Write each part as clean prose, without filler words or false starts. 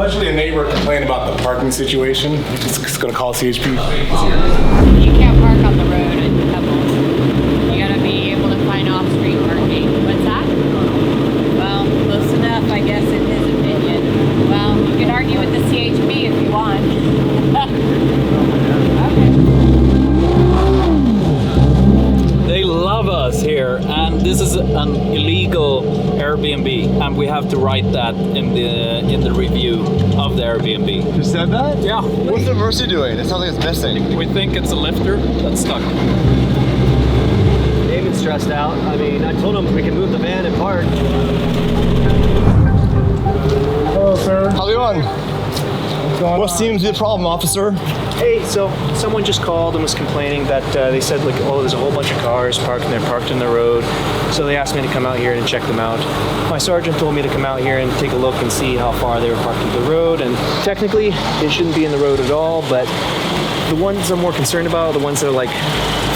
Allegedly, a neighbor complained about the parking situation. He's going to call CHP. You can't park on the road in Pebbles. You gotta be able to find off-street parking. What's that? Well, close enough, I guess, in his opinion. Well, you can argue with the CHP if you want. They love us here, and this is an illegal Airbnb, and we have to write that in the review of the Airbnb. You said that? Yeah. What's the Mercy doing? It sounds like it's missing. We think it's a lifter that's stuck. David's stressed out. I mean, I told him we can move the van and park. Hello, sir. How's it going? What seems to be the problem, officer? Hey, so someone just called and was complaining that they said, like, oh, there's a whole bunch of cars parked in the road. So they asked me to come out here and check them out. My sergeant told me to come out here and take a look and see how far they were parked into the road. And technically, they shouldn't be in the road at all, but the ones I'm more concerned about are the ones that are like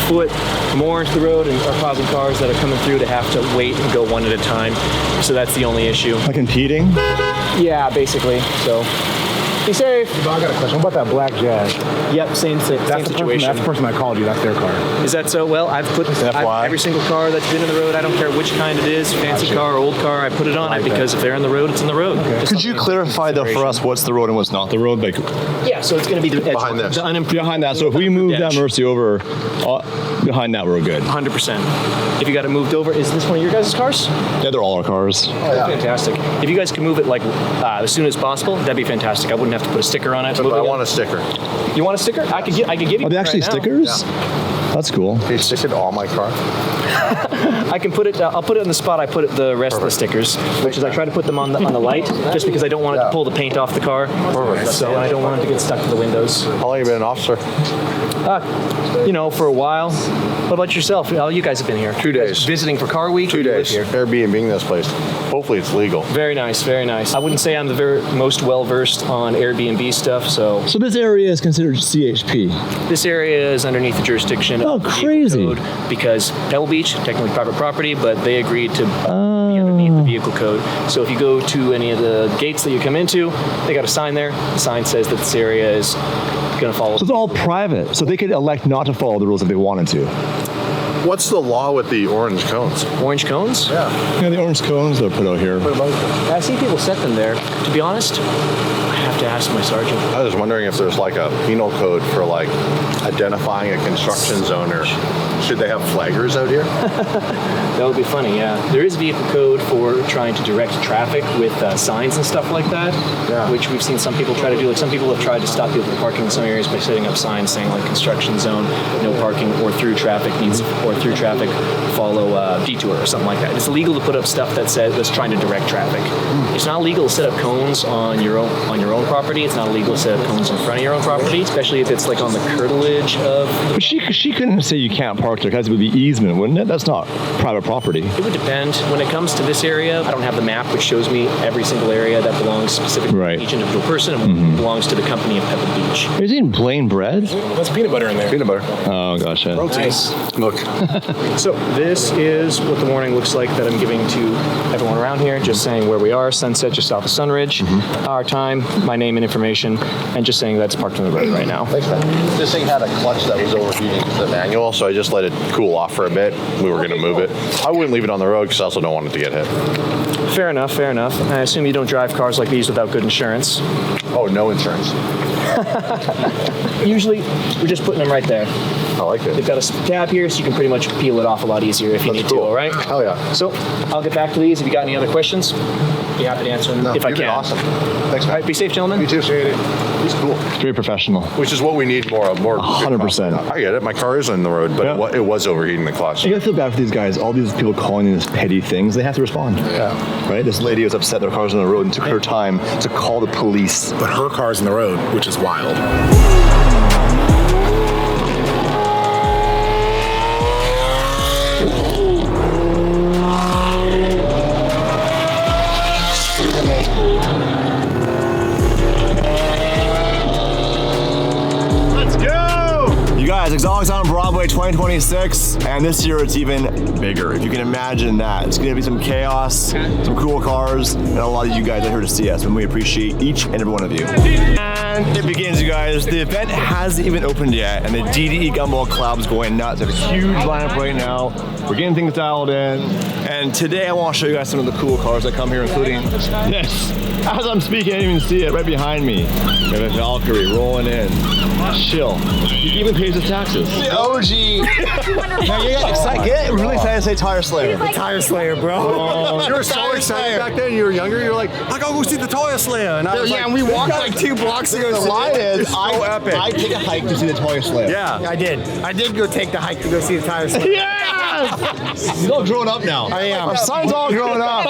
foot more into the road and are causing cars that are coming through to have to wait and go one at a time. So that's the only issue. Like impeding? Yeah, basically. So be safe. I got a question. What about that black Jag? Yep, same situation. That's the person I called you. That's their car. Is that so? Well, I've put every single car that's been in the road, I don't care which kind it is, fancy car or old car, I put it on it because if they're in the road, it's in the road. Okay. Could you clarify though for us what's the road and what's not the road? Like yeah, so it's going to be the edge behind this. Behind that. So if we move that Mercy over, behind that we're good. 100%. If you got it moved over, is this one of your guys' cars? Yeah, they're all our cars. Oh, yeah. Fantastic. If you guys can move it like as soon as possible, that'd be fantastic. I wouldn't have to put a sticker on it. But I want a sticker. You want a sticker? I could give you. Are they actually right stickers? Yeah. That's cool. Can you stick it on my car? I can put it. I'll put it on the spot. I put the rest of the stickers, which is I try to put them on the light, just because I don't want it to pull the paint off the car. Perfect. So I don't want it to get stuck to the windows. How long have you been an officer? For a while. What about yourself? How you guys have been here? 2 days. Visiting for Car Week? 2 days. Here? Airbnb-ing this place. Hopefully it's legal. Very nice, very nice. I wouldn't say I'm the most well-versed on Airbnb stuff, so... So this area is considered CHP? This area is underneath the jurisdiction of the crazy. vehicle code because Pebble Beach, technically private property, but they agreed to be underneath the vehicle code. So if you go to any of the gates that you come into, they got a sign there. The sign says that this area is going to follow. So it's all private, so they could elect not to follow the rules if they wanted to. What's the law with the orange cones? Orange cones? Yeah. The orange cones they're put out here. I see people set them there. To be honest, I have to ask my sergeant. I was wondering if there's like a penal code for like identifying a construction zone, or should they have flaggers out here? That would be funny, yeah. There is vehicle code for trying to direct traffic with signs and stuff like that, which we've seen some people try to do. Like some people have tried to stop people from parking in some areas by setting up signs saying like construction zone, no parking, or through traffic follow detour or something like that. It's illegal to put up stuff that's trying to direct traffic. It's not illegal to set up cones on your own property. It's not illegal to set up cones in front of your own property, especially if it's like on the curtilage of. But she couldn't say you can't park there because it would be easement, wouldn't it? That's not private property. It would depend. When it comes to this area, I don't have the map which shows me every single area that belongs specifically to each individual person and belongs to the company of Pebble Beach. Are you eating plain bread? That's peanut butter in there. Peanut butter. Oh, gotcha. Nice. Look. So this is what the warning looks like that I'm giving to everyone around here, just saying where we are, sunset just south of Sunridge, our time, my name and information, and just saying that's parked on the road right now. Thanks, man. This thing had a clutch that was overheating the manual, so I just let it cool off for a bit. We were going to move it. I wouldn't leave it on the road because I also don't want it to get hit. Fair enough, fair enough. I assume you don't drive cars like these without good insurance. Oh, no insurance. Usually, we're just putting them right there. I like it. They've got a tab here, so you can pretty much peel it off a lot easier if you need to, all right? Hell yeah. So, I'll get back to these. If you got any other questions, be happy to answer them if I can. Awesome. Thanks, man. All right, be safe, gentlemen. You too. He's cool. Very professional. Which is what we need more of. 100%. I get it. My car is in the road, but it was overheating the clutch. You gotta feel bad for these guys. All these people calling in these petty things, they have to respond. Yeah. Right? This lady was upset their car's on the road and took her time to call the police. But her car's in the road, which is wild. guys, Exotics on Broadway 2026, and this year it's even bigger. If you can imagine that. It's gonna be some chaos, some cool cars, and a lot of you guys are here to see us, and we appreciate each and every one of you. And it begins, you guys. The event hasn't even opened yet, and the DDE Gumball Club's going nuts. They have a huge lineup right now. We're getting things dialed in, and today I want to show you guys some of the cool cars that come here, including this. As I'm speaking, I didn't even see it right behind me. We have a Valkyrie rolling in. Chill. He even pays his taxes. The OG. Now you get really excited to say Tire Slayer. The Tire Slayer, bro. You were so excited back then. You were younger. You were like, I gotta go see the Tire Slayer. And I was Yeah, and we walked like 2 blocks to go The see line it. is, I take a hike to see the Tire Slayer. Yeah. I did. I did go take the hike to go see the Tire Slayer. Yes! He's all grown up now. I am. Our son's all grown up.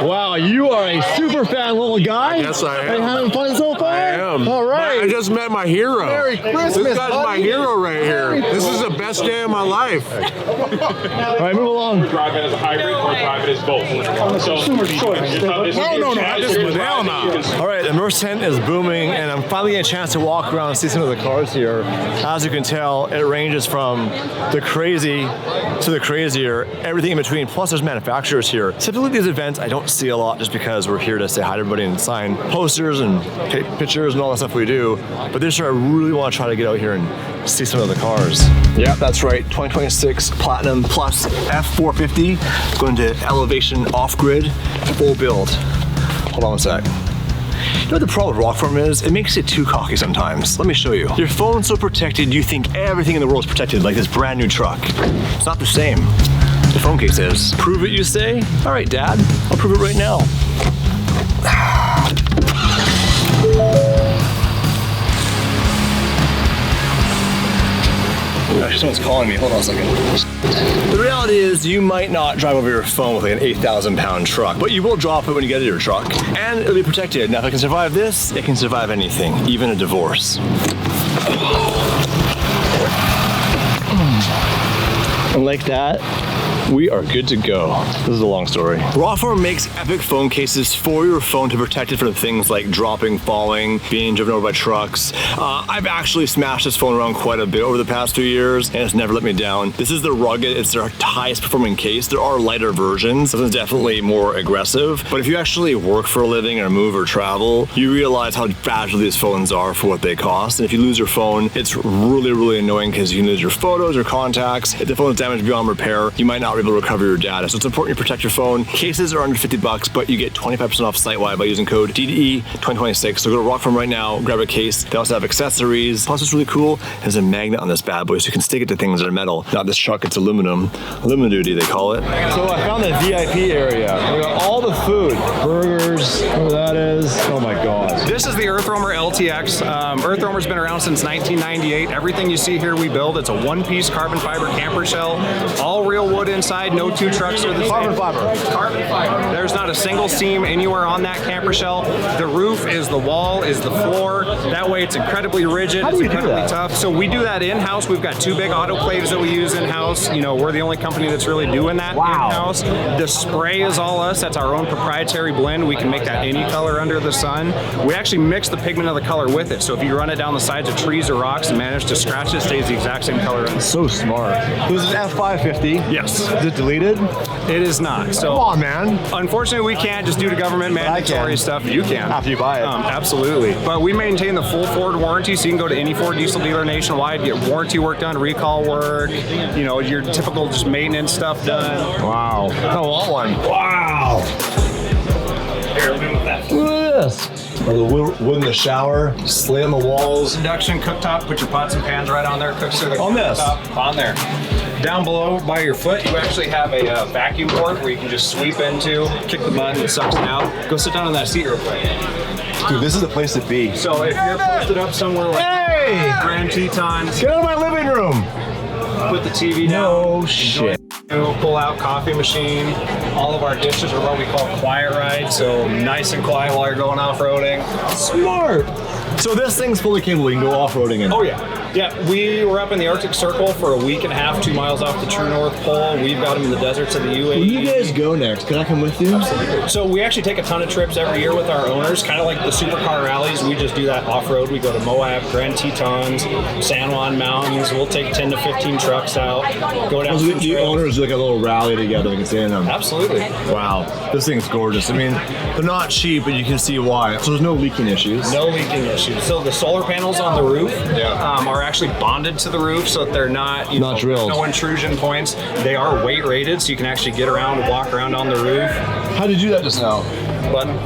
Wow, you are a super fan little guy. Yes, I am. Are you having fun so far? I am. All right. I just met my hero. Merry Christmas, This guy's my buddy. hero right here. This is the best day of my life. All right, move along. Drive it as a hybrid or drive it as both. So, consumer choice. No, I just was down now. All right, the Merce tent is booming, and I'm finally getting a chance to walk around and see some of the cars here. As you can tell, it ranges from the crazy to the crazier, everything in between. Plus, there's manufacturers here. Typically, these events I don't see a lot just because we're here to say hi to everybody and sign posters and take pictures and all that stuff we do. But this year, I really want to try to get out here and see some of the cars. Yeah, that's right. 2026 Platinum Plus F450 going to elevation off-grid, full build. Hold on a sec. You know what the problem with Rockform is? It makes it too cocky sometimes. Let me show you. Your phone's so protected, you think everything in the world is protected, like this brand new truck. It's not the same. The phone case is. Prove it, you say? All right, Dad, I'll prove it right now. Actually, someone's calling me. Hold on a second. The reality is you might not drive over your phone with like an 8,000-pound truck, but you will drop it when you get to your truck, and it'll be protected. Now, if it can survive this, it can survive anything, even a divorce. And like that, we are good to go. This is a long story. Rawform makes epic phone cases for your phone to protect it from things like dropping, falling, being driven over by trucks. I've actually smashed this phone around quite a bit over the past few years, and it's never let me down. This is the rugged, it's their highest performing case. There are lighter versions, this is definitely more aggressive, but if you actually work for a living or move or travel, you realize how fragile these phones are for what they cost. And if you lose your phone, it's really, really annoying because you can lose your photos or contacts. If the phone is damaged beyond repair, you might not be able to recover your data. So it's important you protect your phone. Cases are under $50, but you get 25% off site-wide by using code DDE2026. So go to Rockform right now, grab a case. They also have accessories. Plus, what's really cool, there's a magnet on this bad boy, so you can stick it to things that are metal. Not this truck, it's aluminum. Aluminum duty, they call it. So I found the VIP area. We got all the food. Burgers, whatever that is. Oh my God. This is the Earthroamer LTX. Earthroamer's been around since 1998. Everything you see here we build. It's a one-piece carbon fiber camper shell. All real wood inside. No two trucks are the same. Carbon fiber. Carbon fiber. There's not a single seam anywhere on that camper shell. The roof is the wall, is the floor. That way it's incredibly rigid. How do it's you do incredibly that? tough. So we do that in-house. We've got 2 big autoclaves that we use in-house. You know, we're the only company that's really doing that in-house. The spray is all us. That's our own proprietary blend. We can make that any color under the sun. We actually mix the pigment of the color with it. So if you run it down the sides of trees or rocks and manage to scratch it, it stays the exact same color. So smart. This is F550. Yes. Is it deleted? It is not. So Come on, man. unfortunately, we can't just due to government mandatory stuff. You can. After you buy it. Absolutely. But we maintain the full Ford warranty, so you can go to any Ford diesel dealer nationwide, get warranty work done, recall work, you know, your typical just maintenance stuff done. Wow. I want one. Wow. Here, let me move that. Look at this. A little wood in the shower, slate on the walls. Induction cooktop, put your pots and pans right on there. Cooks through the On this? cooktop, on there. Down below by your foot, you actually have a vacuum port where you can just sweep into, kick the button, it sucks it out. Go sit down in that seat real quick. Dude, this is the place to be. So if you're posted up somewhere like Grand Tetons, Get out of my living room. put the TV down. No shit. Pull out coffee machine. All of our dishes are what we call quiet ride, so nice and quiet while you're going off-roading. Smart. So this thing's fully capable. You can go off-roading in. Oh yeah. Yeah, we were up in the Arctic Circle for a week and a half, 2 miles off the true North Pole. We've got them in the deserts of the UAE. Where do you guys go next? Can I come with you? So we actually take a ton of trips every year with our owners, kind of like the supercar rallies. We just do that off-road. We go to Moab, Grand Tetons, San Juan Mountains. We'll take 10 to 15 trucks out, go down some The trails. owners do like a little rally together. You can stand them. Absolutely. Wow, this thing's gorgeous. I mean, they're not cheap, but you can see why. So there's no leaking issues. No leaking issues. So the solar panels on the roof Yeah. are actually bonded to the roof so that they're not, you Not know, drilled. no intrusion points. They are weight rated, so you can actually get around and walk around on the roof. How did you do that just now? Button.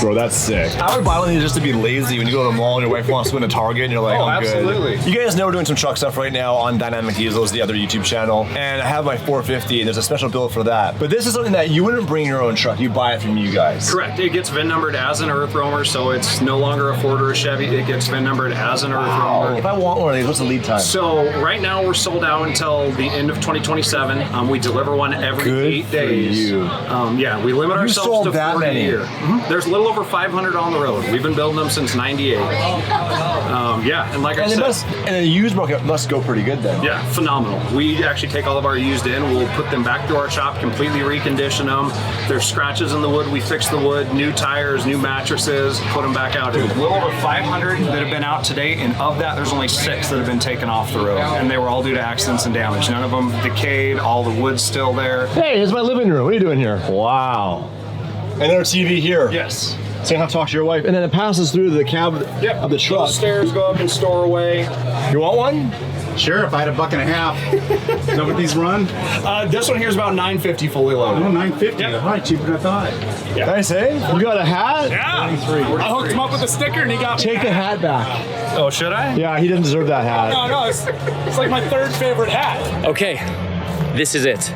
Bro, that's sick. I would buy one of these just to be lazy when you go to the mall and your wife wants to go to Target and you're like, Oh, I'm absolutely. good. You guys know we're doing some truck stuff right now on Dynamic Diesels, the other YouTube channel. And I have my 450 and there's a special build for that. But this is something that you wouldn't bring your own truck. You buy it from you guys. Correct. It gets VIN numbered as an Earth Roamer, so it's no longer a Ford or a Chevy. It gets VIN numbered as an Earth Roamer. If I want one of these, what's the lead time? So right now we're sold out until the end of 2027. We deliver one every Good 8 for days. you. Yeah, we limit ourselves sold to that 40 many? a year. There's a little over 500 on the road. We've been building them since '98. Yeah, and like I And it said, must, and a used market must go pretty good then. yeah, phenomenal. We actually take all of our used in, we'll put them back through our shop, completely recondition them. If there's scratches in the wood, we fix the wood, new tires, new mattresses, put them back out. There's a little over 500 that have been out to date, and of that, there's only 6 that have been taken off the road. And they were all due to accidents and damage. None of them decayed, all the wood's still there. Hey, it's my living room. What are you doing here? Wow. And our TV here. Yes. So you have to talk to your wife. And then it passes through the cab of the truck. Little stairs go up and store away. You want one? Sure, if I had $1.50. Is that what these run? This one here is about $950 fully loaded. Oh, $9.50. Yep. All right, cheaper than I thought. Nice, eh? You got a hat? Yeah. I hooked him up with a sticker and he got Take the hat back. Oh, should I? Yeah, he didn't deserve that hat. No, it's like my 3rd favorite hat. Okay, this is it.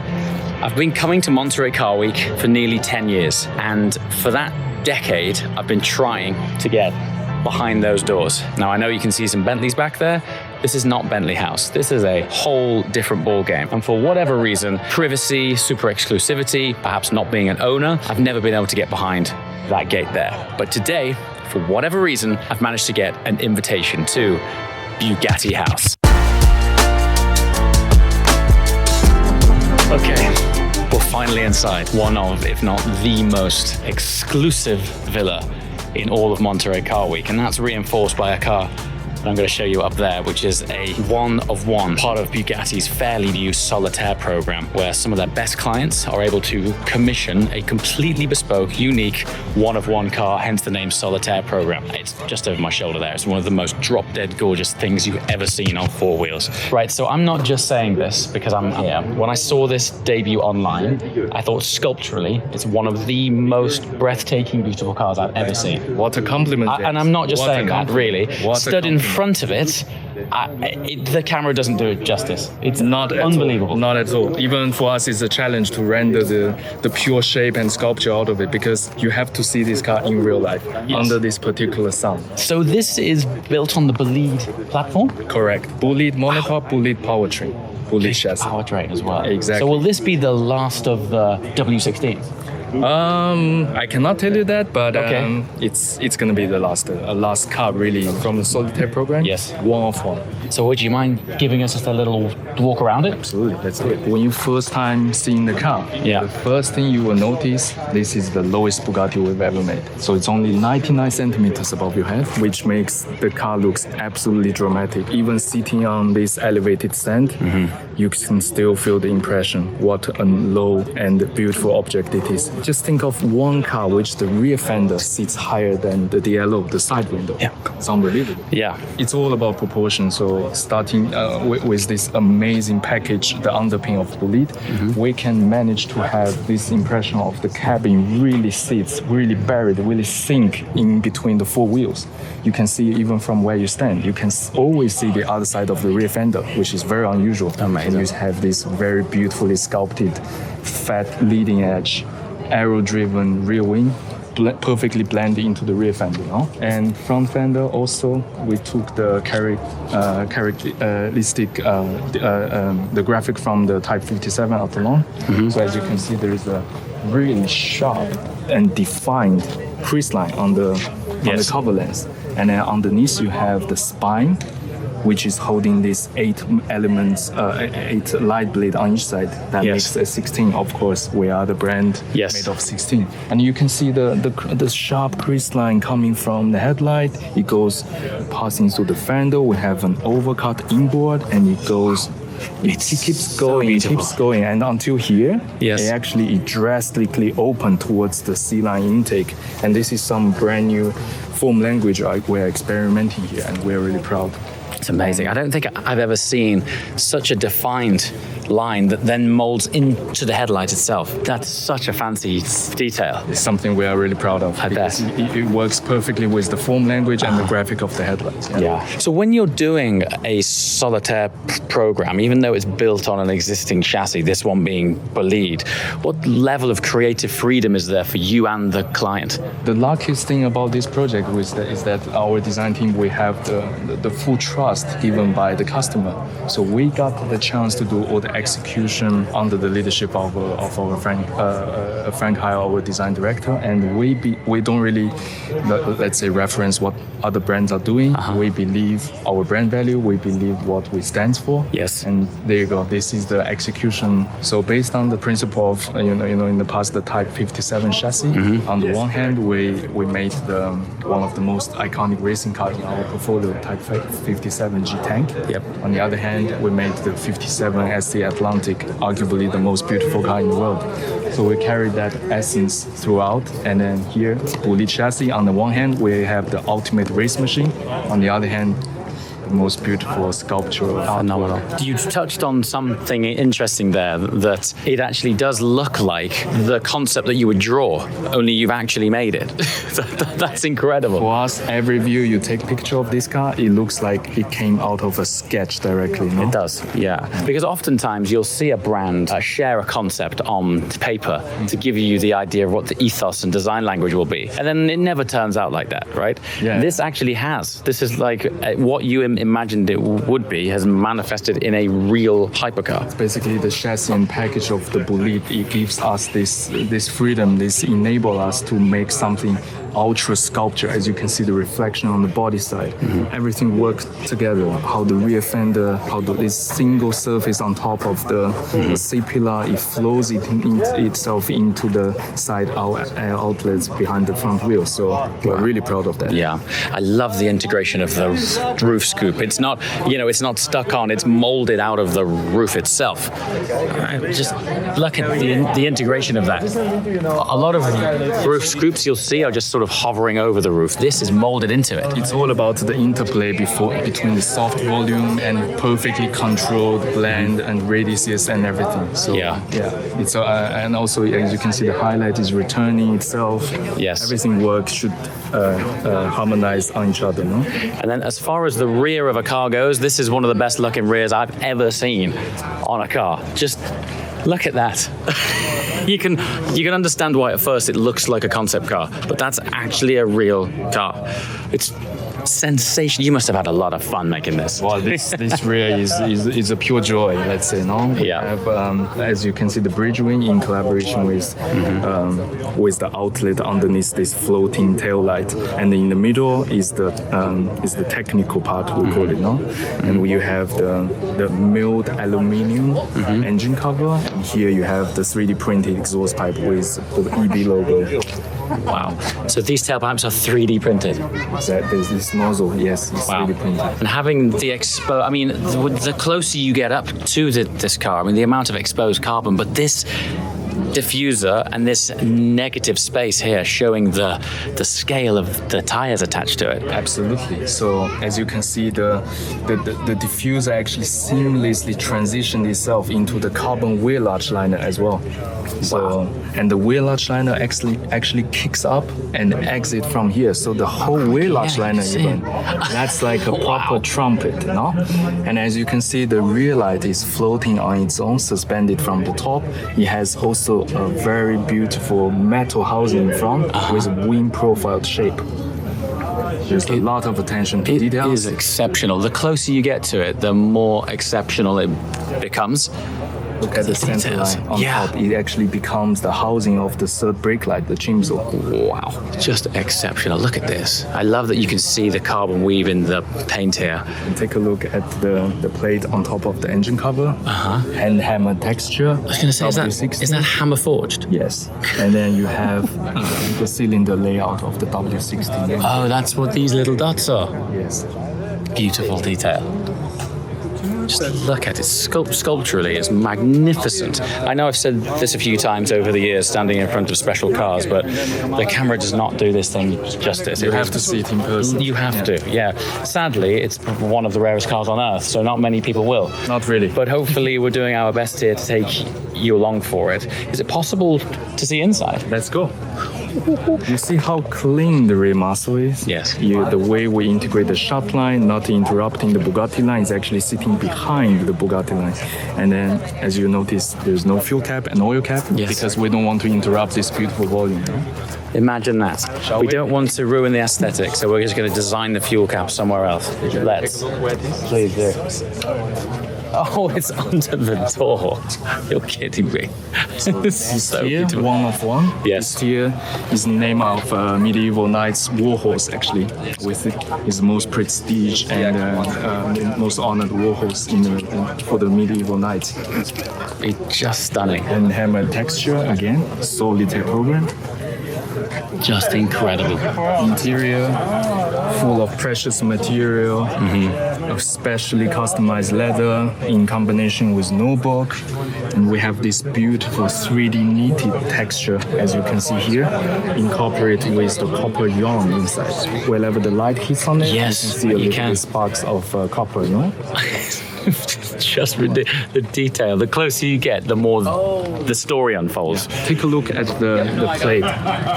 I've been coming to Monterey Car Week for nearly 10 years, and for that decade, I've been trying to get behind those doors. Now, I know you can see some Bentleys back there. This is not Bentley House. This is a whole different ball game. And for whatever reason, privacy, super exclusivity, perhaps not being an owner, I've never been able to get behind that gate there. But today, for whatever reason, I've managed to get an invitation to Bugatti House. Okay, we're finally inside one of, if not the most exclusive villa in all of Monterey Car Week, and that's reinforced by a car that I'm going to show you up there, which is a one-of-one part of Bugatti's fairly new Solitaire program, where some of their best clients are able to commission a completely bespoke, unique one-of-one car, hence the name Solitaire program. It's just over my shoulder there. It's one of the most drop-dead gorgeous things you've ever seen on 4 wheels. Right, so I'm not just saying this because I'm here. When I saw this debut online, I thought sculpturally, it's one of the most breathtaking, beautiful cars I've ever seen. What a compliment. And I'm not just saying that, really. What a Stood in compliment. front of it, the camera doesn't do it justice. It's Not at unbelievable. all. Not at all. Even for us, it's a challenge to render the pure shape and sculpture out of it, because you have to see this car in real life under this particular sun. So this is built on the Bolide platform? Correct. Bolide monocoque, Bolide powertrain, Bolide chassis. Powertrain as well. Exactly. So will this be the last of the W16? I cannot tell you that, but Okay. it's gonna be the last car really from the Solitaire program. Yes. One of one. So would you mind giving us just a little walk around it? Absolutely, let's do it. When you first time seeing the car, Yeah. the first thing you will notice, this is the lowest Bugatti we've ever made. So it's only 99 centimeters above your head, which makes the car looks absolutely dramatic. Even sitting on this elevated stand, you can still feel the impression what a low and beautiful object it is. Just think of one car which the rear fender sits higher than the DLO, the side window. Yeah. It's unbelievable. Yeah. It's all about proportion. So starting with this amazing package, the underpin of Bolide, we can manage to have this impression of the cabin really sits, really buried, really sink in between the 4 wheels. You can see even from where you stand. You can always see the other side of the rear fender, which is very unusual. Amazing. And you have this very beautifully sculpted, fat leading edge, aero-driven rear wing, perfectly blended into the rear fender, And front fender also, we took the characteristic, the graphic from the Type 57 Atalon. So as you can see, there is a really sharp and defined crease line on the on the cover lens. And then underneath you have the spine, which is holding these 8 elements, 8 light blade on each side. That makes a 16. Of course, we are the brand made of 16. And you can see the sharp crease line coming from the headlight. It goes passing through the fender. We have an overcut inboard, and it goes. It keeps going, and until here, it drastically open towards the C-line intake. And this is some brand new foam language we're experimenting here, and we're really proud. It's amazing. I don't think I've ever seen such a defined line that then molds into the headlight itself. That's such a fancy detail. It's something we are really proud of. I bet. It works perfectly with the foam language and the graphic of the headlights. So when you're doing a solitaire program, even though it's built on an existing chassis, this one being bolide, what level of creative freedom is there for you and the client? The luckiest thing about this project is that our design team, we have the full trust given by the customer. So we got the chance to do all the execution under the leadership of our Frank Heil, our design director, and we don't really, let's say, reference what other brands are doing. We believe our brand value, we believe what we stand for. Yes. And there you go. This is the execution. So based on the principle of in the past the Type 57 chassis. On the one hand, we made one of the most iconic racing cars in our portfolio, Type 57 G Tank. Yep. On the other hand, we made the 57 SC Atlantic, arguably the most beautiful car in the world. So we carried that essence throughout. And then here, bolide chassis. On the one hand, we have the ultimate race machine. On the other hand, the most beautiful sculptural phenomenal. You touched on something interesting there, that it actually does look like the concept that you would draw, only you've actually made it. That's incredible. For us, every view you take picture of this car, it looks like it came out of a sketch directly. No? It does, yeah. Because oftentimes you'll see a brand share a concept on paper to give you the idea of what the ethos and design language will be. And then it never turns out like that, right? Yeah. This actually has. This is like what you imagined it would be has manifested in a real hypercar. It's basically the chassis and package of the bolide. It gives us this freedom, this enable us to make something ultra sculpture. As you can see, the reflection on the body side, everything works together. How the rear fender, how this single surface on top of the C-pillar, it flows itself into the side outlets behind the front wheel. So we're really proud of that. Yeah, I love the integration of the roof scoop. It's not, it's not stuck on, it's molded out of the roof itself. Just look at the integration of that. A lot of roof scoops you'll see are just sort of hovering over the roof. This is molded into it. It's all about the interplay between the soft volume and perfectly controlled blend and radiuses and everything. So it's and also, as you can see, the highlight is returning itself. Yes, everything should harmonize on each other. No? And then as far as the rear of a car goes, this is one of the best looking rears I've ever seen on a car. Just look at that. You can understand why at first it looks like a concept car, but that's actually a real car. It's sensation. You must have had a lot of fun making this. Well, this rear is a pure joy, let's say, no? Yeah. We have, as you can see, the bridge wing in collaboration with the outlet underneath this floating tail light, and in the middle is the technical part, we call it, no? And you have the milled aluminium engine cover. And here you have the 3D printed exhaust pipe with the EB logo. Wow. So these tailpipes are 3D printed? There's this nozzle, yes, it's 3D printed. And having the the closer you get up to this car, the amount of exposed carbon, but this diffuser and this negative space here showing the scale of the tires attached to it. Absolutely. So as you can see, the diffuser actually seamlessly transitioned itself into the carbon wheel arch liner as well. So and the wheel arch liner actually kicks up and exit from here. So the whole wheel arch liner even, that's like a proper trumpet, no? And as you can see, the rear light is floating on its own, suspended from the top. It has also a very beautiful metal housing in front with a wing profiled shape. There's a lot of attention to details. It is exceptional. The closer you get to it, the more exceptional it becomes. Look at the center line on top. It actually becomes the housing of the third brake light, the Jimzo. Wow, just exceptional. Look at this. I love that you can see the carbon weave in the paint here. And take a look at the plate on top of the engine cover. Hand hammer texture. I was going to say, is that hammer forged? Yes. And then you have the cylinder layout of the W16. Oh, that's what these little dots are. Yes. Beautiful detail. Just look at it. Sculpturally, it's magnificent. I know I've said this a few times over the years, standing in front of special cars, but the camera does not do this thing justice. You have to see it in person. You have to, yeah. Sadly, it's one of the rarest cars on Earth, so not many people will. Not really. But hopefully, we're doing our best here to take you along for it. Is it possible to see inside? Let's go. You see how clean the rear muscle is? Yes. The way we integrate the shop line, not interrupting the Bugatti line, is actually sitting behind the Bugatti line. And then, as you notice, there's no fuel cap and oil cap because we don't want to interrupt this beautiful volume. Imagine that. We don't want to ruin the aesthetic, so we're just going to design the fuel cap somewhere else. Let's. Please do. Oh, it's under the door. You're kidding me. This is so here, beautiful. one of one. Yes. This here is the name of medieval knights warhorse, actually. With it is the most prestige and most honored warhorse for the medieval knights. It's just stunning. And hammer texture again, solid program. Just incredible. Interior full of precious material, especially customized leather in combination with nubuck. And we have this beautiful 3D knitted texture, as you can see here, incorporated with the copper yarn inside. Wherever the light hits on it, Yes, you can see a little bit sparks of copper, you know? Just the detail. The closer you get, the more the story unfolds. Take a look at the plate.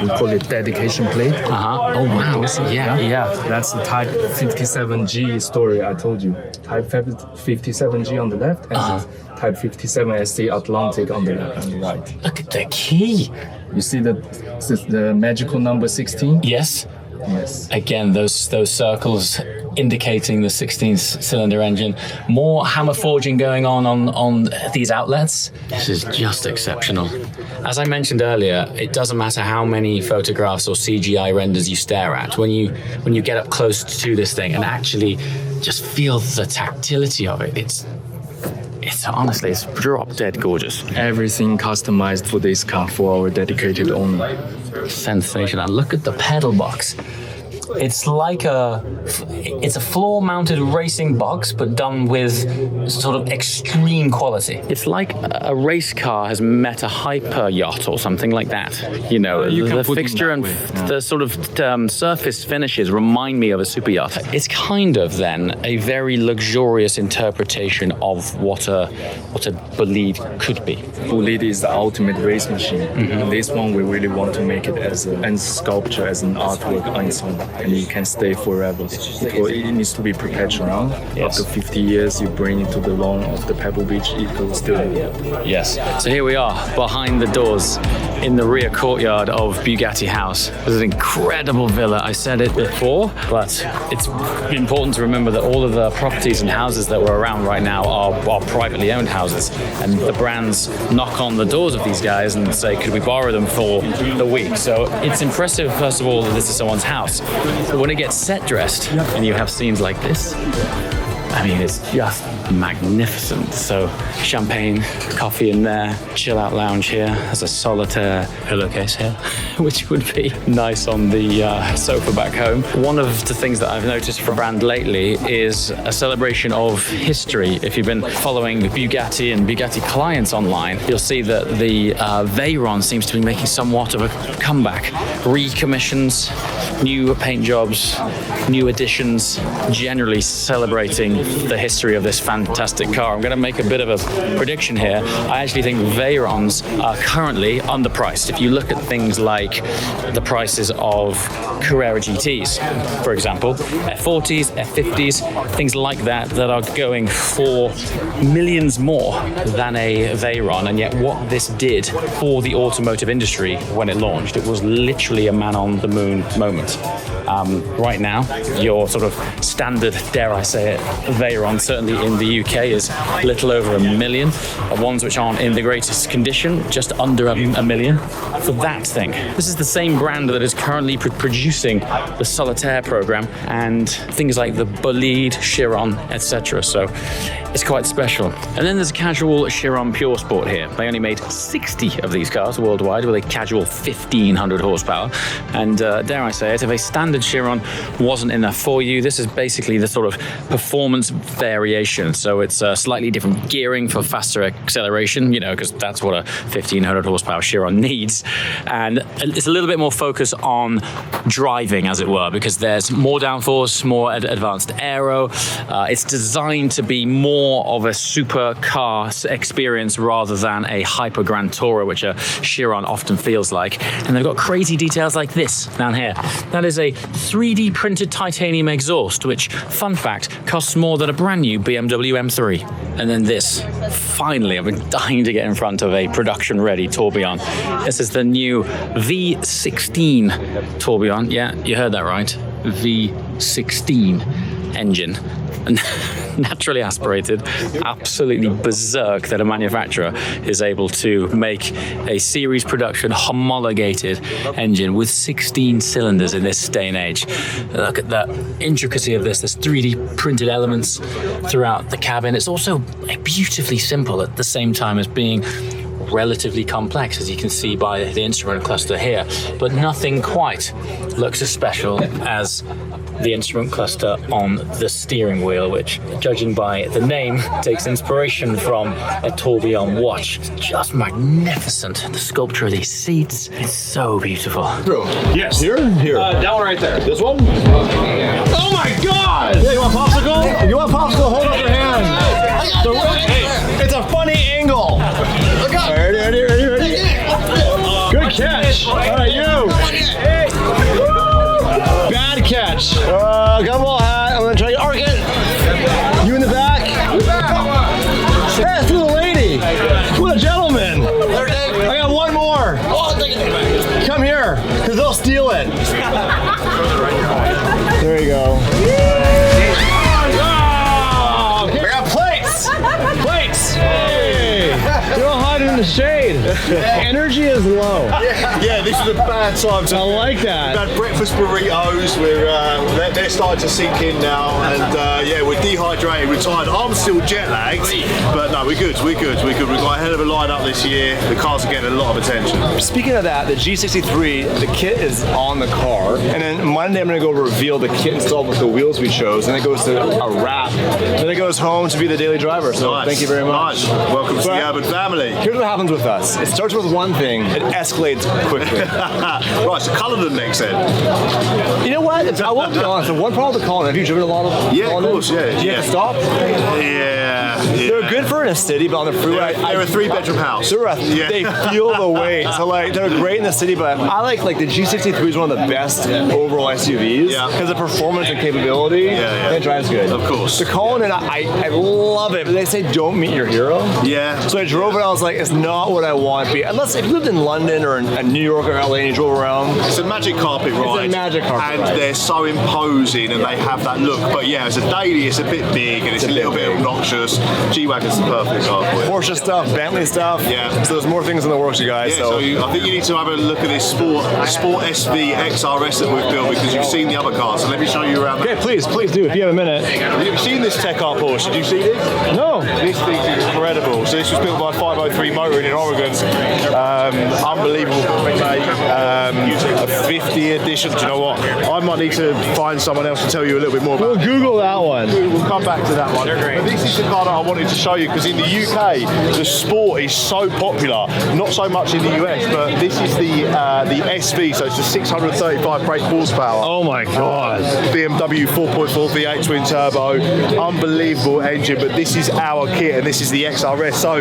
We call it dedication plate. Oh wow! Yeah. That's the Type 57G story I told you. Type 57G on the left and Type 57SC Atlantic on the right. Look at the key. You see the magical number 16? Yes. Yes. Again, those circles indicating the 16th cylinder engine. More hammer forging going on these outlets. This is just exceptional. As I mentioned earlier, it doesn't matter how many photographs or CGI renders you stare at. When you get up close to this thing and actually just feel the tactility of it, it's honestly, it's drop dead gorgeous. Everything customized for this car for our dedicated owner. Sensational. Look at the pedal box. It's like it's a floor-mounted racing box, but done with sort of extreme quality. It's like a race car has met a hyper yacht or something like that. You know, the fixture and the sort of surface finishes remind me of a super yacht. It's kind of then a very luxurious interpretation of what a bolide could be. Bolide is the ultimate race machine. This one we really want to make it as a sculpture, as an artwork on its own. And it can stay forever. It needs to be perpetual. Yes. After 50 years, you bring it to the lawn of the Pebble Beach, it will still be. Yes. So here we are, behind the doors, in the rear courtyard of Bugatti House. This is an incredible villa. I said it before, but it's important to remember that all of the properties and houses that we're around right now are privately owned houses. And the brands knock on the doors of these guys and say, could we borrow them for the week? So it's impressive, first of all, that this is someone's house. But when it gets set dressed and you have scenes like this, I mean, it's just magnificent. So champagne, coffee in there, chill out lounge here. There's a solitaire pillowcase here, which would be nice on the sofa back home. One of the things that I've noticed for brand lately is a celebration of history. If you've been following Bugatti and Bugatti clients online, you'll see that the Veyron seems to be making somewhat of a comeback. Recommissions, new paint jobs, new additions, generally celebrating the history of this fantastic car. I'm going to make a bit of a prediction here. I actually think Veyrons are currently underpriced. If you look at things like the prices of Carrera GTs, for example, F40s, F50s, things like that are going for millions more than a Veyron. And yet what this did for the automotive industry when it launched, it was literally a man on the moon moment. Right now, your sort of standard, dare I say it, Veyron, certainly in the UK, is a little over 1 million. Ones which aren't in the greatest condition, just under a million for that thing. This is the same brand that is currently producing the Solitaire program and things like the Bolide, Chiron, etc. So it's quite special. And then there's a casual Chiron Pure Sport here. They only made 60 of these cars worldwide with a casual 1500 horsepower. And dare I say it, if a standard Chiron wasn't enough for you, this is basically the sort of performance variation. So it's slightly different gearing for faster acceleration, you know, because that's what a 1500 horsepower Chiron needs. And it's a little bit more focus on driving, as it were, because there's more downforce, more advanced aero. It's designed to be more of a supercar experience rather than a hyper Grand Tourer, which a Chiron often feels like. And they've got crazy details like this down here. That is a 3D printed titanium exhaust, which, fun fact, costs more than a brand new BMW M3. And then this, finally, I've been dying to get in front of a production-ready tourbillon. This is the new V16 tourbillon. Yeah, you heard that right. V16 engine. Naturally aspirated, absolutely berserk that a manufacturer is able to make a series production homologated engine with 16 cylinders in this day and age. Look at the intricacy of this. There's 3D printed elements throughout the cabin. It's also beautifully simple at the same time as being relatively complex, as you can see by the instrument cluster here, but nothing quite looks as special as the instrument cluster on the steering wheel, which, judging by the name, takes inspiration from a tourbillon watch. It's just magnificent. The sculpture of these seats is so beautiful. Yes. Here? Here. That one right there. This one? Oh my God! Yeah, you want popsicle? You want popsicle? Hold up your hand. It's a funny angle. Look up. Ready? Good catch. All right, you. Bad catch. Gumball hat. I'm gonna try to arc it. You in the back. Hey, it's the lady. What a gentleman. I got one more. Come here, because they'll steal it. There you go. We got plates. Plates. Hey. You don't hide in the shade. Energy is low. Yeah, this is a bad time to. I like that. We've had breakfast burritos. They're starting to sink in now, and yeah, we're dehydrated. We're tired. I'm still jet lagged, but no, we're good. We've got a hell of a lineup this year. The cars are getting a lot of attention. Speaking of that, the G63, the kit is on the car, and then Monday I'm gonna go reveal the kit installed with the wheels we chose, and it goes to a wrap. Then it goes home to be the daily driver. So Nice. thank you very much. Nice. Welcome to the urban family. Here's what happens with us. It starts with one thing, it escalates quickly. Right, so colour them next then. You know what? I won't be honest. The one problem with the Cullinan, have you driven a lot of Yeah, of Cullinan? course, yeah. Do you have to stop? Yeah. They're good for in a city, but on the freeway, They're a 3-bedroom house. They feel the weight. So like they're great in the city, but I like the G63 is one of the best overall SUVs because of performance and capability. Yeah. It drives good. Of course. The Cullinan, I love it, but they say don't meet your hero. Yeah. So I drove it. I was like, it's not what I want. Unless if you lived in London or in New York or LA and you drove around. It's a magic carpet ride. It's a magic carpet and ride. they're so imposing and they have that look. But yeah, as a daily, it's a bit big and it's a little bit obnoxious. G-Wagon's the perfect car for it. Porsche stuff, Bentley stuff. Yeah. So there's more things in the works, you guys. Yeah, so I think you need to have a look at this Sport SV XRS that we've built because you've seen the other cars. So let me show you around. Okay, please do if you have a minute. Have you seen this tech car Porsche? Did you see this? No. This thing is incredible. So this was built by 503 Motoring in Oregon. Unbelievable. A 50 edition. Do you know what? I might need to find someone else to tell you a little bit more about. We'll Google that one. We'll come back to that one. But this is the car that I wanted to show you because in the UK, the Sport is so popular. Not so much in the US, but this is the SV, so it's the 635 brake horsepower. Oh my God. BMW 4.4 V8 twin turbo, unbelievable engine, but this is our kit and this is the XRS, so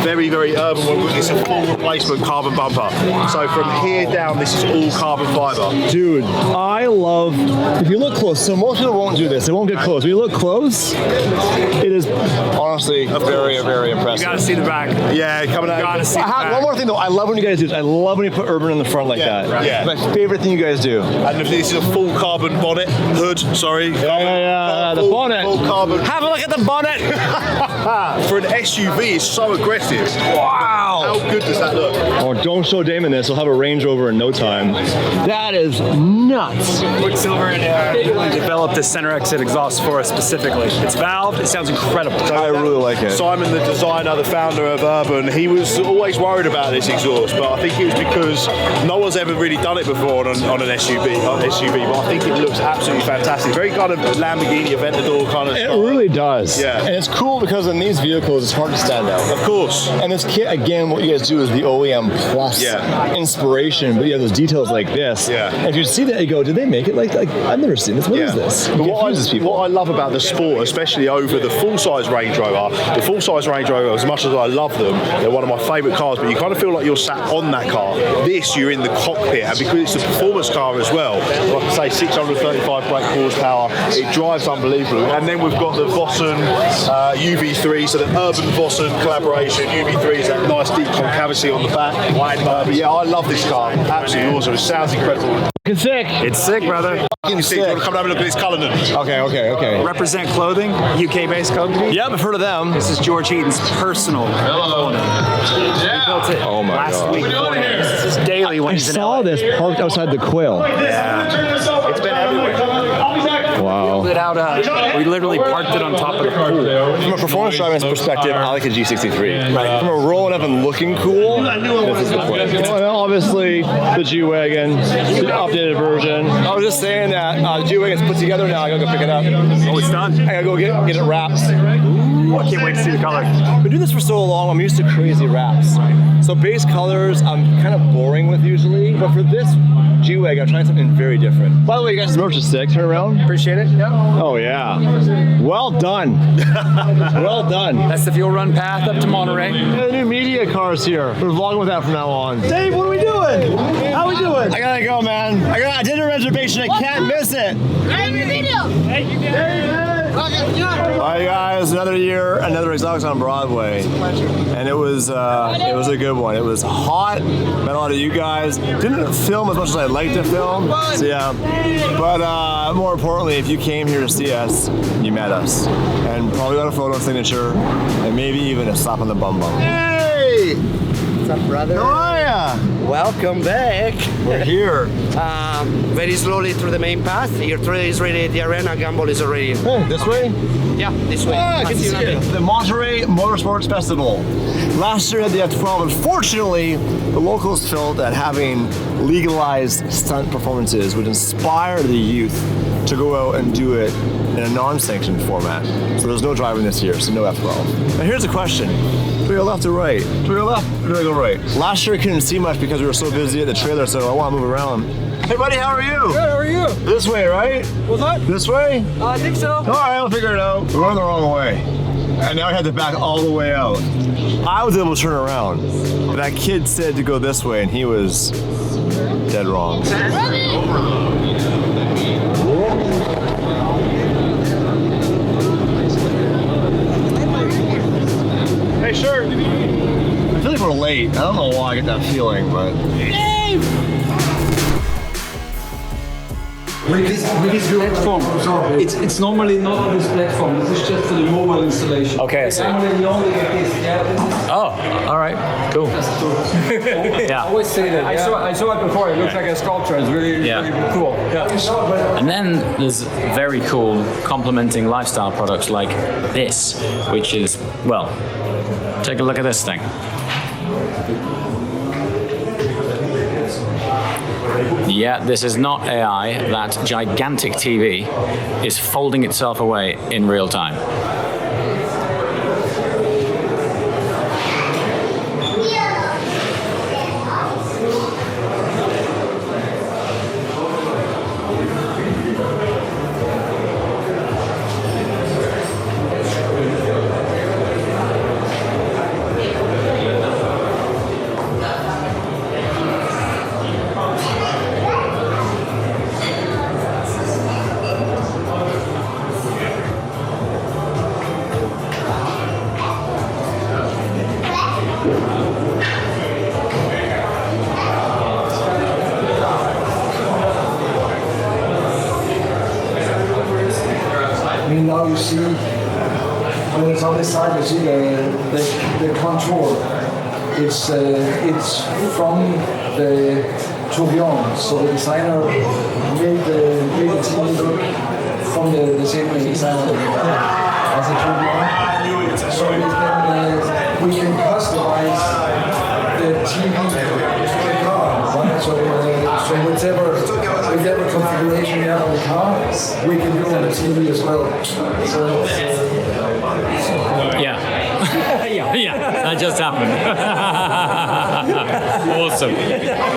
very, very urban. It's a full replacement carbon bumper. So from here down, this is all carbon fiber. Dude, I love, if you look close, so most people won't do this, they won't get close. When you look close, it is honestly very, very impressive. You gotta see the back. Yeah, coming out. Gotta see the back. One more thing though, I love when you guys do this. I love when you put urban in the front like Yeah, that. right. Yeah. My favorite thing you guys do. And this is a full carbon bonnet, hood, sorry. Yeah, the bonnet. Full carbon. Have a look at the bonnet. For an SUV, it's so aggressive. Wow. How good does that look? Oh, don't show Damon this. He'll have a Range Rover in no time. That is nuts. Quicksilver developed this center exit exhaust for us specifically. It's valved. It sounds incredible. I really like it. Simon, the designer, the founder of Urban, he was always worried about this exhaust, but I think it was because no one's ever really done it before on an SUV. But I think it looks absolutely fantastic. Very kind of Lamborghini Aventador kind of It style. really does. Yeah. And it's cool because in these vehicles, it's hard to stand out. Of course. And this kit, again, what you guys do is the OEM plus inspiration, but you have those details like this. Yeah. And if you see that, you go, did they make it like I've never seen this. What is this? But what I love about the Sport, especially over the full-size Range Rover, the full-size Range Rover, as much as I love them, they're one of my favourite cars, but you kind of feel like you're sat on that car. This, you're in the cockpit, and because it's a performance car as well, like I say, 635 brake horsepower, it drives unbelievably. And then we've got the Vossen UV3, so the Urban Vossen collaboration. UV3 is that nice deep concavity on the back. But yeah, I love this car. Absolutely awesome. It sounds incredible. It's sick. It's sick, brother. You see, you want to come and have a look at this Cullinan? Okay. Represent Clothing, UK-based company. Yep, I've heard of them. This is George Heaton's personal. Hello. We built it last week. This is his daily when he's in LA. I saw this parked outside the Quail. Yeah. It's been everywhere. Wow. We literally parked it on top of the pool. From a performance driving perspective, I like a G63. Right. From a rolling up and looking cool, this is the Quail. Well, obviously, the G-Wagon, the updated version. I was just saying that the G-Wagon's put together now. I gotta go pick it up. Oh, it's done. I gotta go get it wrapped. Ooh, I can't wait to see the color. Been doing this for so long, I'm used to crazy wraps. So base colors, I'm kind of boring with usually, but for this G-Wagon, I'm trying something very different. By the way, you guys' merch is sick. Turn around. Appreciate it. Yep. Oh yeah. Well done. Well done. That's the fuel run path up to Monterey. The new media cars here. We're vlogging with that from now on. Dave, what are we doing? How we doing? I gotta go, man. I did a reservation. I can't miss it. Hey, your video. Thank you, David. Alright guys, another year, another Exotics on Broadway. And it was a good one. It was hot, met a lot of you guys. Didn't film as much as I'd like to film. So yeah. But more importantly, if you came here to see us, you met us. And probably got a photo signature, and maybe even a slap on the bum bum. Hey! What's up, brother? How are ya? Welcome back. We're here. Very slowly through the main path. Your trail is ready. The arena gumball is already. Hey, this way? Yeah, this way. I can see it. The Monterey Motorsports Festival. Last year at the F12, unfortunately, the locals felt that having legalized stunt performances would inspire the youth to go out and do it in a non-sanctioned format. So there's no driving this year, so no F12. Now here's a question. Do we go left or right? Do we go left or do we go right? Last year I couldn't see much because we were so busy at the trailer, so I want to move around. Hey buddy, how are you? Good, how are you? This way, right? What's that? This way? I think so. All right, I'll figure it out. We're going the wrong way. And now I had to back all the way out. I was able to turn around. But that kid said to go this way and he was dead wrong. Hey, sure. I feel like we're late. I don't know why I get that feeling, but... With this platform, it's normally not on this platform. This is just for the mobile installation. Okay, I see. Normally you only get this. Yeah. Oh, all right, cool. I always say that. I saw it before. It looks like a sculpture. It's really, really cool. Yeah. And then there's very cool complementing lifestyle products like this, which is, well, take a look at this thing. Yeah, this is not AI. That gigantic TV is folding itself away in real time. now you see, when it's on this side, you see the contour. It's from the tourbillon. So the designer made the TV look from the same designer as a tourbillon. So we can customize the TV to the car, right? So whichever configuration you have on the car, we can do on the TV as well. So Yeah, that just happened. Awesome.